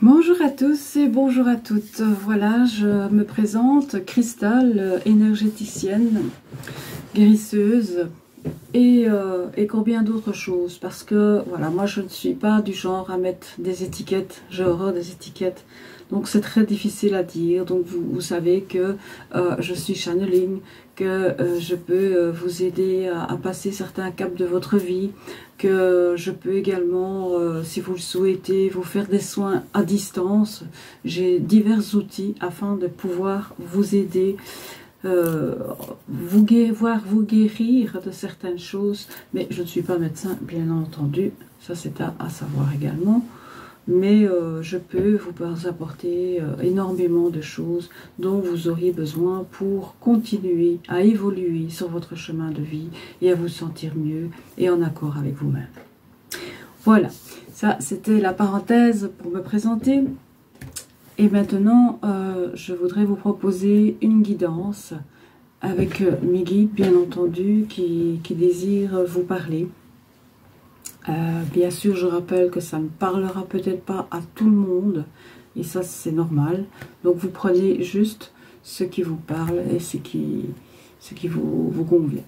Bonjour à tous et bonjour à toutes. Voilà, je me présente, Cristal, énergéticienne, guérisseuse et combien d'autres choses. Parce que, voilà, moi je ne suis pas du genre à mettre des étiquettes, j'ai horreur des étiquettes. Donc c'est très difficile à dire. Donc vous savez que je suis channeling, que je peux vous aider à passer certains caps de votre vie, que je peux également, si vous le souhaitez, vous faire des soins à distance. J'ai divers outils afin de pouvoir vous aider, vous guérir de certaines choses. Mais je ne suis pas médecin, bien entendu, ça c'est à savoir également. Mais je peux vous apporter énormément de choses dont vous auriez besoin pour continuer à évoluer sur votre chemin de vie et à vous sentir mieux et en accord avec vous-même. Voilà, ça c'était la parenthèse pour me présenter. Et maintenant, je voudrais vous proposer une guidance avec mes guides, bien entendu, qui désirent vous parler. Bien sûr, je rappelle que ça ne parlera peut-être pas à tout le monde, et ça c'est normal. Donc vous prenez juste ce qui vous parle et ce qui vous convient.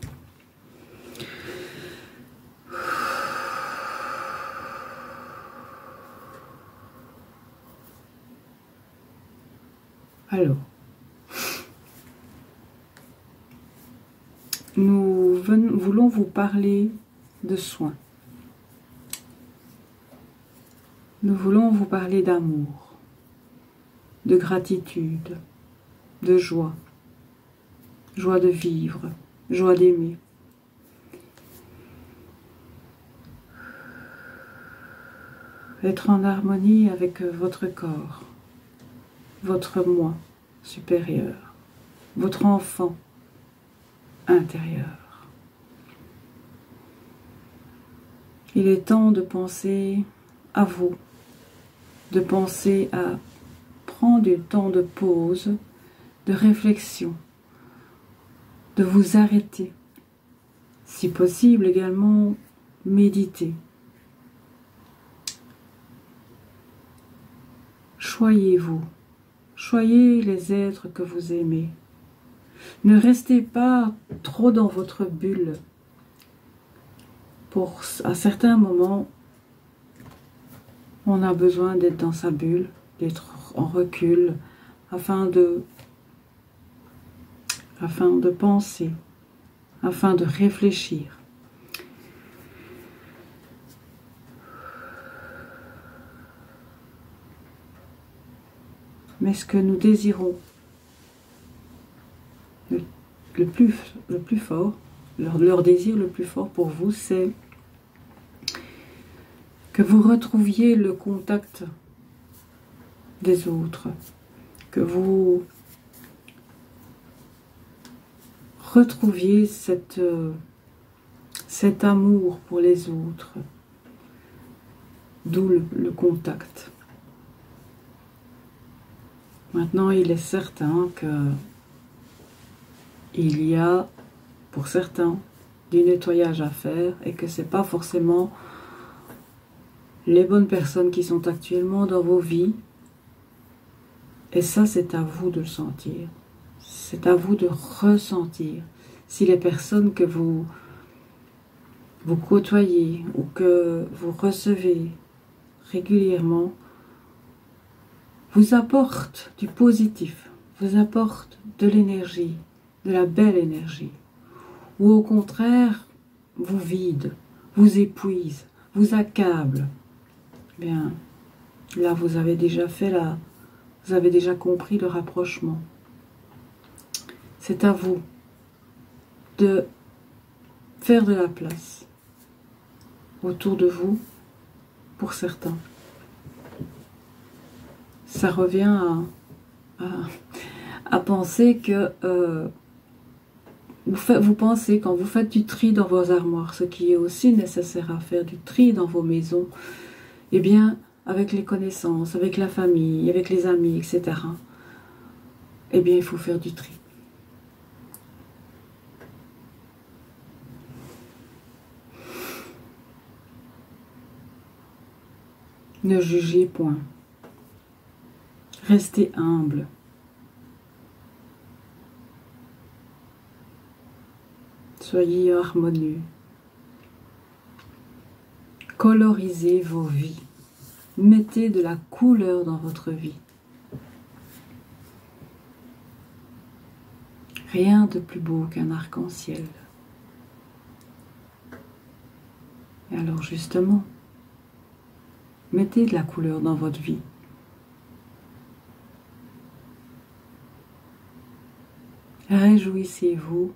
Alors, nous voulons vous parler de soins. Nous voulons vous parler d'amour, de gratitude, de joie, joie de vivre, joie d'aimer. Être en harmonie avec votre corps, votre moi supérieur, votre enfant intérieur. Il est temps de penser à vous, de penser à prendre du temps de pause, de réflexion, de vous arrêter. Si possible également, méditer. Choyez-vous, choyez les êtres que vous aimez. Ne restez pas trop dans votre bulle. À certains moments, on a besoin d'être dans sa bulle, d'être en recul, afin de penser, afin de réfléchir. Mais ce que nous désirons, le plus fort, leur désir le plus fort pour vous, c'est que vous retrouviez le contact des autres, que vous retrouviez cet amour pour les autres, d'où le contact. Maintenant, il est certain que il y a, pour certains, du nettoyage à faire et que ce n'est pas forcément les bonnes personnes qui sont actuellement dans vos vies. Et ça, c'est à vous de le sentir. C'est à vous de ressentir. Si les personnes que vous côtoyez ou que vous recevez régulièrement vous apportent du positif, vous apportent de l'énergie, de la belle énergie, ou au contraire, vous vide, vous épuise, vous accable, bien, là vous avez déjà vous avez déjà compris le rapprochement. C'est à vous de faire de la place autour de vous pour certains. Ça revient à penser que vous pensez, quand vous faites du tri dans vos armoires, ce qui est aussi nécessaire à faire, du tri dans vos maisons, eh bien, avec les connaissances, avec la famille, avec les amis, etc., eh bien, il faut faire du tri. Ne jugez point. Restez humble. Soyez harmonieux. Colorisez vos vies. Mettez de la couleur dans votre vie. Rien de plus beau qu'un arc-en-ciel. Et alors justement, mettez de la couleur dans votre vie. Réjouissez-vous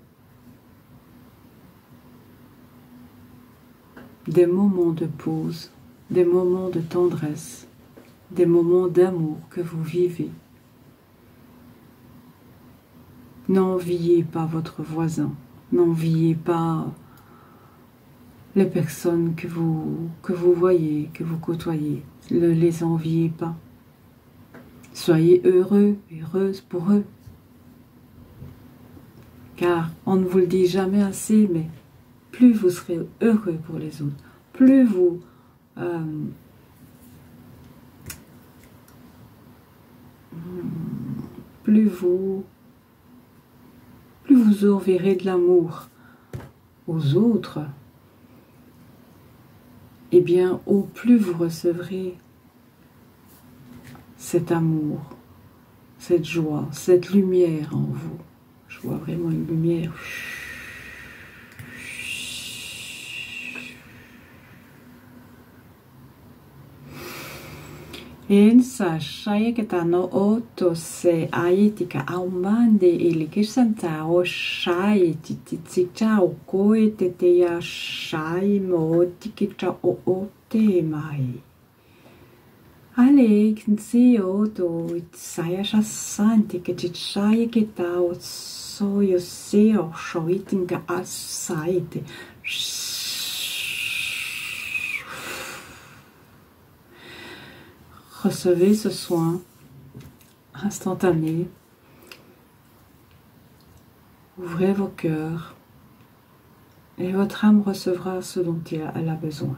des moments de pause, des moments de tendresse, des moments d'amour que vous vivez. N'enviez pas votre voisin, n'enviez pas les personnes que vous voyez, que vous côtoyez. Ne les enviez pas. Soyez heureux, heureuse pour eux. Car on ne vous le dit jamais assez, mais plus vous serez heureux pour les autres, plus vous enverrez de l'amour aux autres, et bien au plus vous recevrez cet amour, cette joie, cette lumière en vous. Je vois vraiment une lumière. Ensa shaya ketano oto se aitika aumande ilikisanta o shai tititika o koe te ya shai mo tikita o te mai. Ale kinsi oto saya shasante ketchaya ketao so yo se o shoitinga asaite. Recevez ce soin instantané. Ouvrez vos cœurs et votre âme recevra ce dont elle a besoin.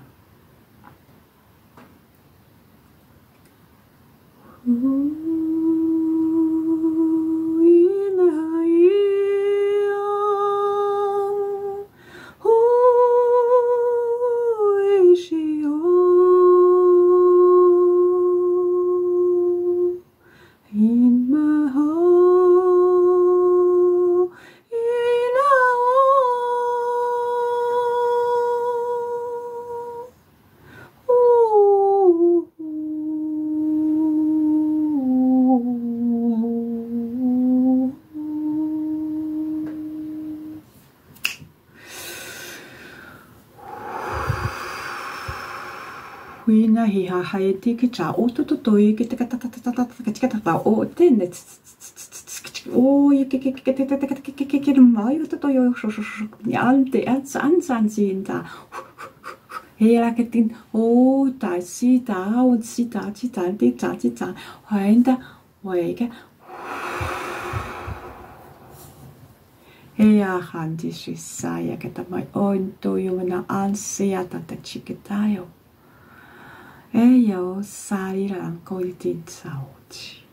Huina hi ha haeti ki cha o to toi ki te kata o tene o ye ke mai o to yo ante an sin ta he la ke tin o ta si ta o si ta ti ta ti ta hainda wege he a handi shi saya ke ta mai on to yo na an se ata ta chikitayo. Eyo saliran koitin sauti.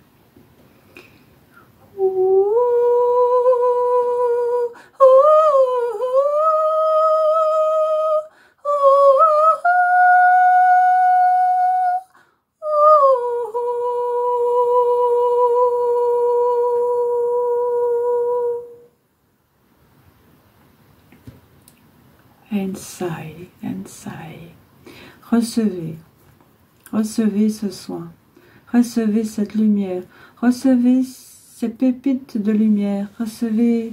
Ensai. Recevez ce soin, recevez cette lumière, recevez ces pépites de lumière, recevez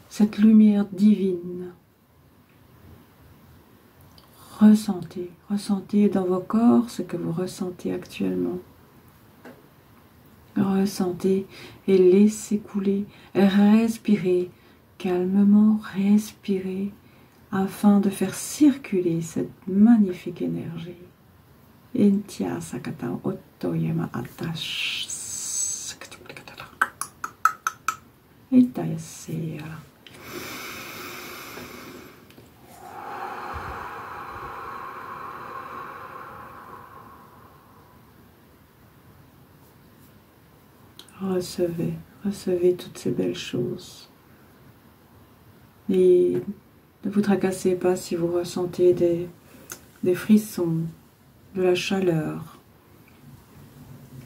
cette lumière divine. Ressentez dans vos corps ce que vous ressentez actuellement. Ressentez et laissez couler, respirez calmement, respirez afin de faire circuler cette magnifique énergie. Intia sakata otoyama atash. Itayasea. Recevez, recevez toutes ces belles choses. Et ne vous tracassez pas si vous ressentez des frissons, de la chaleur,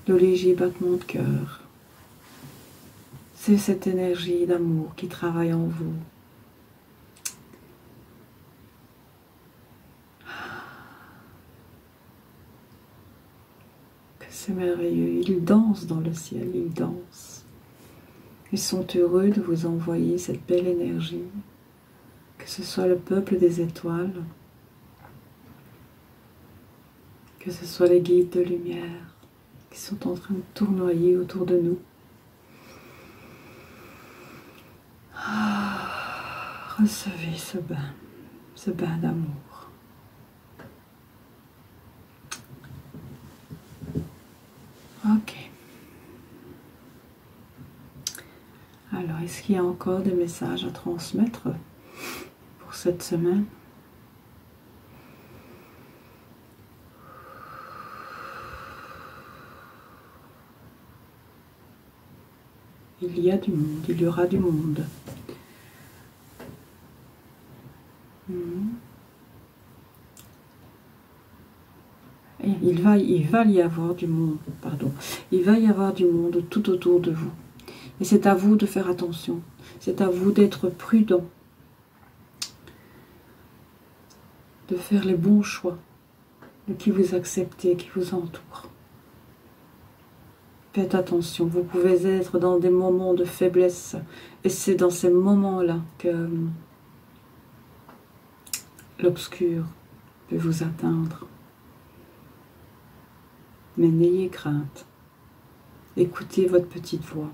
de légers battements de cœur. C'est cette énergie d'amour qui travaille en vous. C'est merveilleux, ils dansent dans le ciel, ils dansent. Ils sont heureux de vous envoyer cette belle énergie, que ce soit le peuple des étoiles, que ce soit les guides de lumière qui sont en train de tournoyer autour de nous. Recevez ce bain d'amour. Ok. Alors, est-ce qu'il y a encore des messages à transmettre pour cette semaine? Il y a du monde, il y aura du monde. Et il va y avoir du monde, pardon. Il va y avoir du monde tout autour de vous. Et c'est à vous de faire attention. C'est à vous d'être prudent. De faire les bons choix. De qui vous acceptez, qui vous entoure. Faites attention. Vous pouvez être dans des moments de faiblesse. Et c'est dans ces moments-là que l'obscur peut vous atteindre. Mais n'ayez crainte. Écoutez votre petite voix.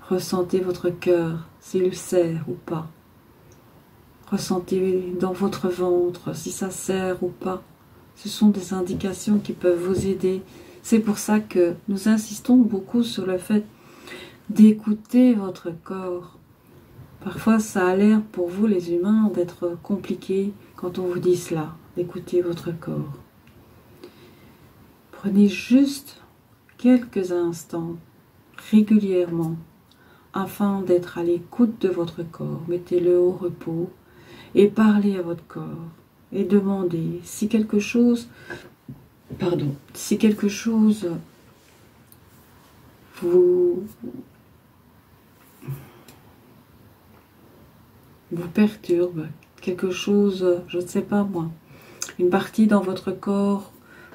Ressentez votre cœur, s'il serre ou pas. Ressentez dans votre ventre, si ça serre ou pas. Ce sont des indications qui peuvent vous aider. C'est pour ça que nous insistons beaucoup sur le fait d'écouter votre corps. Parfois, ça a l'air pour vous, les humains, d'être compliqué quand on vous dit cela, d'écouter votre corps. Prenez juste quelques instants, régulièrement, afin d'être à l'écoute de votre corps. Mettez-le au repos et parlez à votre corps et demandez si quelque chose, vous perturbe, quelque chose, je ne sais pas moi, une partie dans votre corps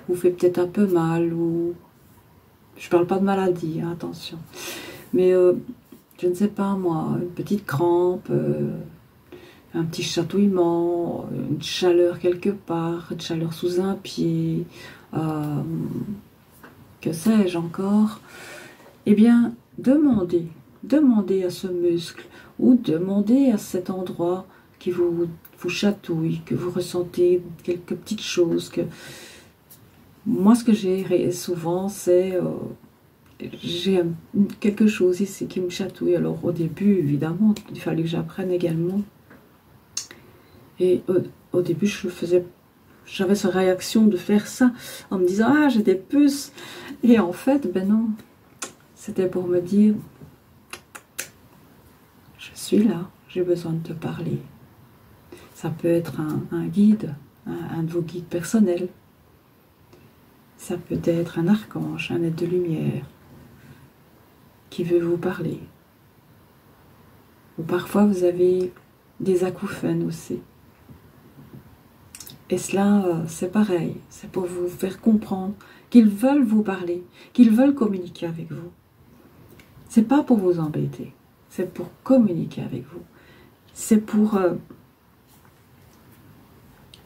vous fait peut-être un peu mal, ou je parle pas de maladie, hein, attention, mais je ne sais pas moi, une petite crampe, un petit chatouillement, une chaleur quelque part, une chaleur sous un pied, que sais-je encore, eh bien, demandez à ce muscle, ou demandez à cet endroit qui vous chatouille, que vous ressentez quelques petites choses, que moi ce que j'ai souvent c'est j'ai quelque chose ici qui me chatouille. Alors au début évidemment il fallait que j'apprenne également, et au début j'avais cette réaction de faire ça en me disant ah j'ai des puces, et en fait ben non, c'était pour me dire je suis là, j'ai besoin de te parler. Ça peut être un guide, un de vos guides personnels. Ça peut être un archange, un être de lumière qui veut vous parler. Ou parfois vous avez des acouphènes aussi. Et cela, c'est pareil, c'est pour vous faire comprendre qu'ils veulent vous parler, qu'ils veulent communiquer avec vous. C'est pas pour vous embêter, c'est pour communiquer avec vous. C'est pour...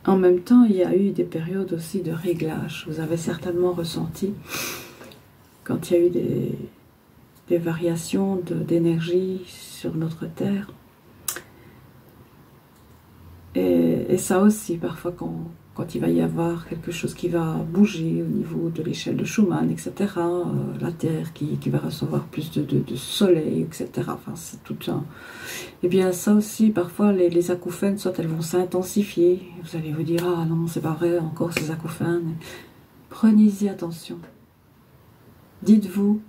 En même temps, il y a eu des périodes aussi de réglage. Vous avez certainement ressenti, quand il y a eu des variations d'énergie sur notre Terre. Et ça aussi, parfois, quand il va y avoir quelque chose qui va bouger au niveau de l'échelle de Schumann, etc., la Terre qui va recevoir plus de soleil, etc., enfin, c'est tout un... Eh bien, ça aussi, parfois, les acouphènes, soit elles vont s'intensifier, vous allez vous dire, ah non, c'est pas vrai, encore ces acouphènes. Prenez-y attention. Dites-vous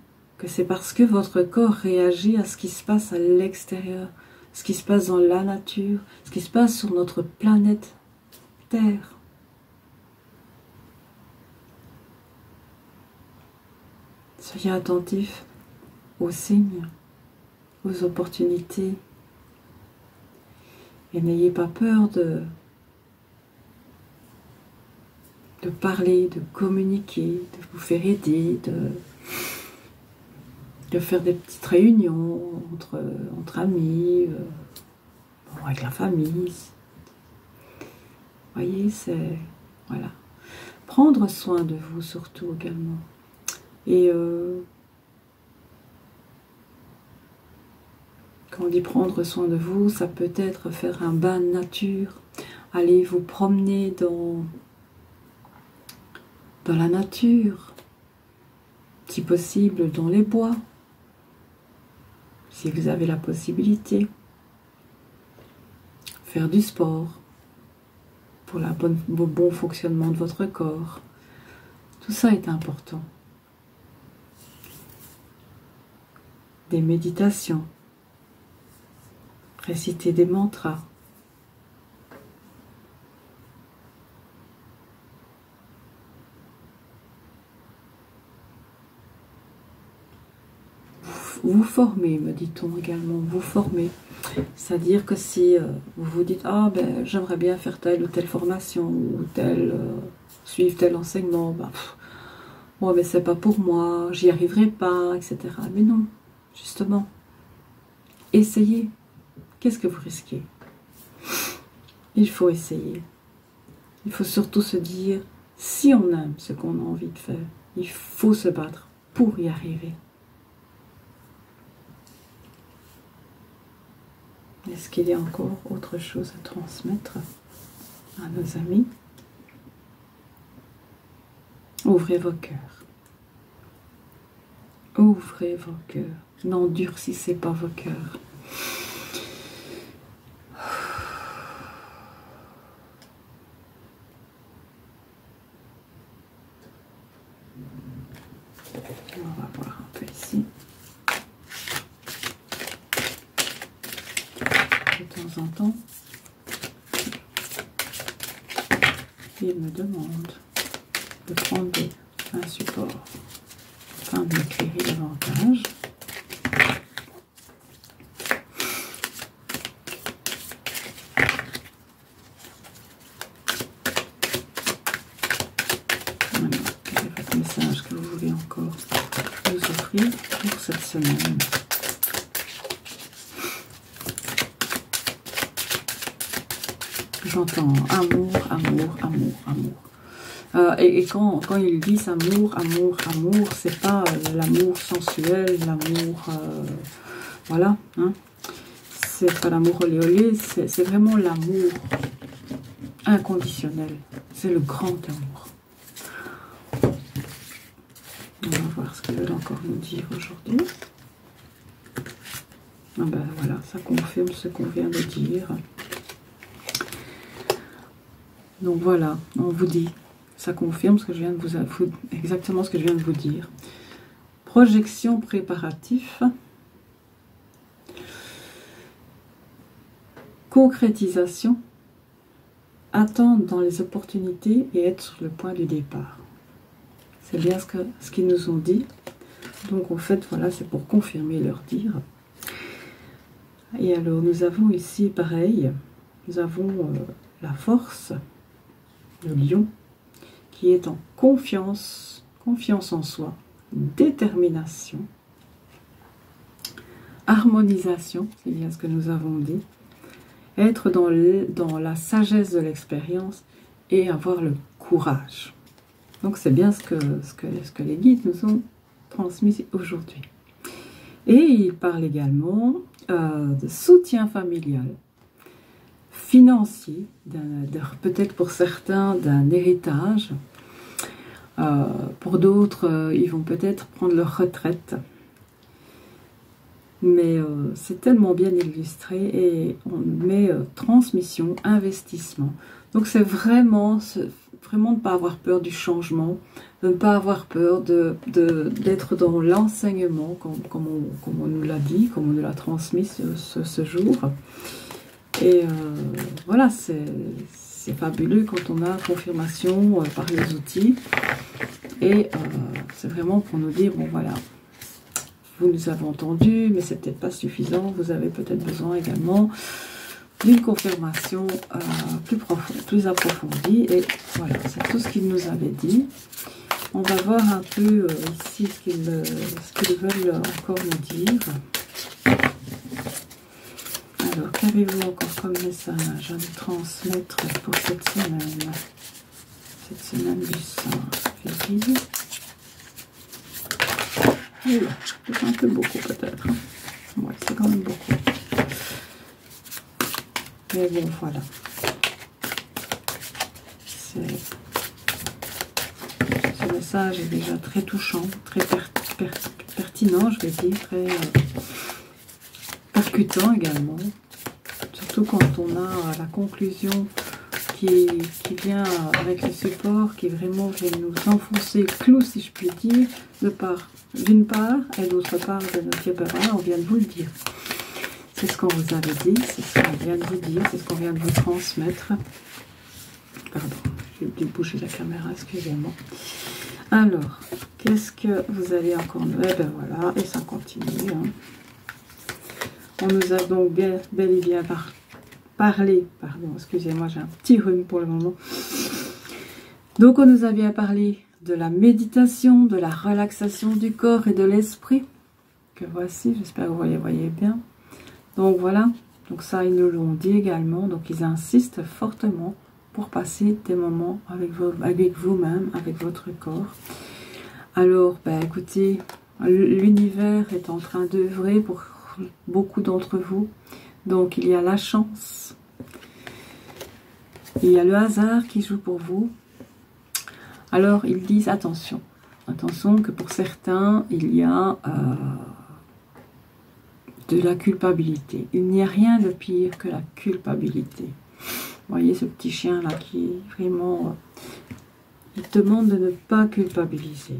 que c'est parce que votre corps réagit à ce qui se passe à l'extérieur, ce qui se passe dans la nature, ce qui se passe sur notre planète Terre. Soyez attentifs aux signes, aux opportunités. Et n'ayez pas peur de parler, de communiquer, de vous faire aider, de faire des petites réunions entre amis, avec la famille. Vous voyez, c'est... Voilà. Prendre soin de vous surtout également. Et quand on dit prendre soin de vous, ça peut être faire un bain de nature, aller vous promener dans la nature, si possible dans les bois, si vous avez la possibilité, faire du sport pour le bon fonctionnement de votre corps. Tout ça est important. Des méditations, réciter des mantras. Vous formez, me dit-on également, vous formez. C'est-à-dire que si vous vous dites « Ah, ben, j'aimerais bien faire telle ou telle formation, ou suivre tel enseignement, ben, ouais, mais c'est pas pour moi, j'y arriverai pas, etc. » Mais non, justement, essayez. Qu'est-ce que vous risquez? Il faut essayer. Il faut surtout se dire, si on aime ce qu'on a envie de faire, il faut se battre pour y arriver. Est-ce qu'il y a encore autre chose à transmettre à nos amis? Ouvrez vos cœurs. Ouvrez vos cœurs. N'endurcissez pas vos cœurs. On va voir un peu ici. De temps en temps, il me demande de prendre un support afin de m'éclairer davantage. Voilà, quel est votre message que vous voulez encore nous offrir pour cette semaine? J'entends amour, amour, amour, amour. Et quand ils disent amour, amour, amour, c'est pas l'amour sensuel, l'amour, voilà, hein. C'est pas l'amour olé olé, c'est vraiment l'amour inconditionnel. C'est le grand amour. On va voir ce qu'ils veulent encore nous dire aujourd'hui. Ah ben voilà, ça confirme ce qu'on vient de dire. Donc voilà, on vous dit, ça confirme ce que je viens de vous exactement ce que je viens de vous dire. Projection préparatif, concrétisation, attendre dans les opportunités et être sur le point du départ. C'est bien ce qu'ils nous ont dit. Donc en fait, voilà, c'est pour confirmer leur dire. Et alors, nous avons ici, pareil, nous avons la force, le lion, qui est en confiance, confiance en soi, détermination, harmonisation, c'est bien ce que nous avons dit, être dans la sagesse de l'expérience et avoir le courage. Donc c'est bien ce que les guides nous ont transmis aujourd'hui. Et il parle également de soutien familial, financier, peut-être pour certains d'un héritage, pour d'autres ils vont peut-être prendre leur retraite, mais c'est tellement bien illustré et on met transmission, investissement, donc c'est vraiment vraiment de ne pas avoir peur du changement, de ne pas avoir peur d'être dans l'enseignement, comme on nous l'a dit, comme on nous l'a transmis ce jour. Et voilà, c'est fabuleux quand on a confirmation par les outils. Et c'est vraiment pour nous dire, bon voilà, vous nous avez entendus, mais c'est peut-être pas suffisant. Vous avez peut-être besoin également d'une confirmation plus profonde, plus approfondie. Et voilà, c'est tout ce qu'ils nous avaient dit. On va voir un peu ici ce qu'ils veulent encore nous dire. Alors, qu'avez-vous encore comme message à nous transmettre pour cette semaine? Cette semaine du 5 février. C'est un peu beaucoup peut-être. Hein. Ouais, c'est quand même beaucoup. Mais bon, voilà. Ce message est déjà très touchant, très pertinent, je vais dire, très percutant également. Surtout quand on a la conclusion qui vient avec le support, qui vraiment vient nous enfoncer le clou, si je puis dire, d'une part, et d'autre part, de notre on vient de vous le dire. C'est ce qu'on vous avait dit, c'est ce qu'on vient de vous dire, c'est ce qu'on vient de vous transmettre. Pardon, j'ai dû bouger la caméra, excusez-moi. Alors, qu'est-ce que vous allez encore nous... Eh ben voilà, et ça continue. Hein. On nous a donc bel et bien parlé, pardon, excusez-moi, j'ai un petit rhume pour le moment. Donc, on nous a bien parlé de la méditation, de la relaxation du corps et de l'esprit. Que voici, j'espère que vous voyez bien. Donc voilà, donc ça ils nous l'ont dit également, donc ils insistent fortement pour passer des moments avec vous-même, avec votre corps. Alors, ben écoutez, l'univers est en train d'œuvrer pour beaucoup d'entre vous, donc il y a la chance, il y a le hasard qui joue pour vous. Alors ils disent attention, attention que pour certains il y a... de la culpabilité. Il n'y a rien de pire que la culpabilité. Vous voyez ce petit chien là qui est vraiment... il demande de ne pas culpabiliser.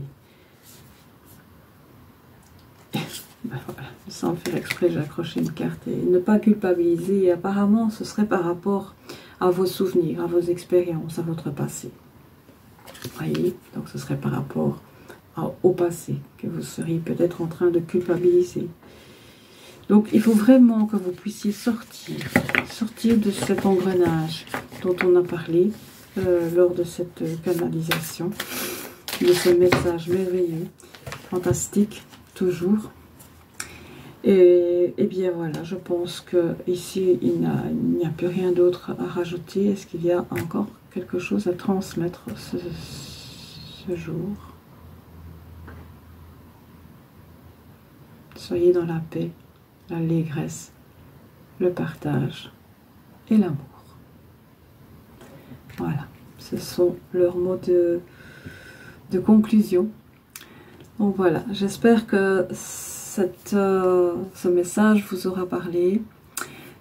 Ben voilà, sans faire exprès, j'ai accroché une carte. Et ne pas culpabiliser, et apparemment ce serait par rapport à vos souvenirs, à vos expériences, à votre passé. Vous voyez, donc ce serait par rapport au passé que vous seriez peut-être en train de culpabiliser. Donc, il faut vraiment que vous puissiez sortir de cet engrenage dont on a parlé lors de cette canalisation, de ce message merveilleux, fantastique, toujours. Et bien voilà, je pense que ici il n'y a plus rien d'autre à rajouter. Est-ce qu'il y a encore quelque chose à transmettre ce jour? Soyez dans la paix, l'allégresse, le partage et l'amour. Voilà, ce sont leurs mots de conclusion. Donc voilà, j'espère que ce message vous aura parlé.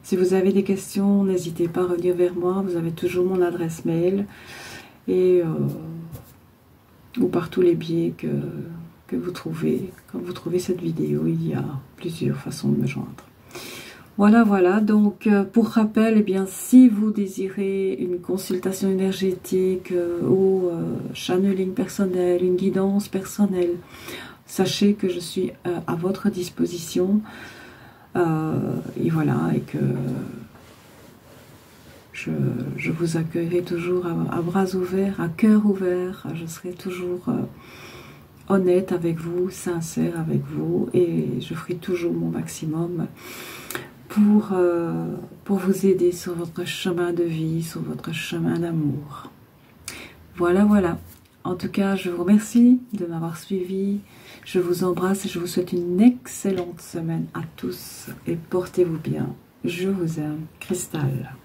Si vous avez des questions, n'hésitez pas à revenir vers moi. Vous avez toujours mon adresse mail et ou par tous les biais que vous trouvez. Quand vous trouvez cette vidéo, il y a plusieurs façons de me joindre. Voilà, donc pour rappel, eh bien, si vous désirez une consultation énergétique ou channeling personnel, une guidance personnelle, sachez que je suis à votre disposition et voilà, et que je vous accueillerai toujours à bras ouverts, à cœur ouvert. Je serai toujours honnête avec vous, sincère avec vous, et je ferai toujours mon maximum pour vous aider sur votre chemin de vie, sur votre chemin d'amour. Voilà. En tout cas, je vous remercie de m'avoir suivi. Je vous embrasse et je vous souhaite une excellente semaine à tous. Et portez-vous bien. Je vous aime. Cristal.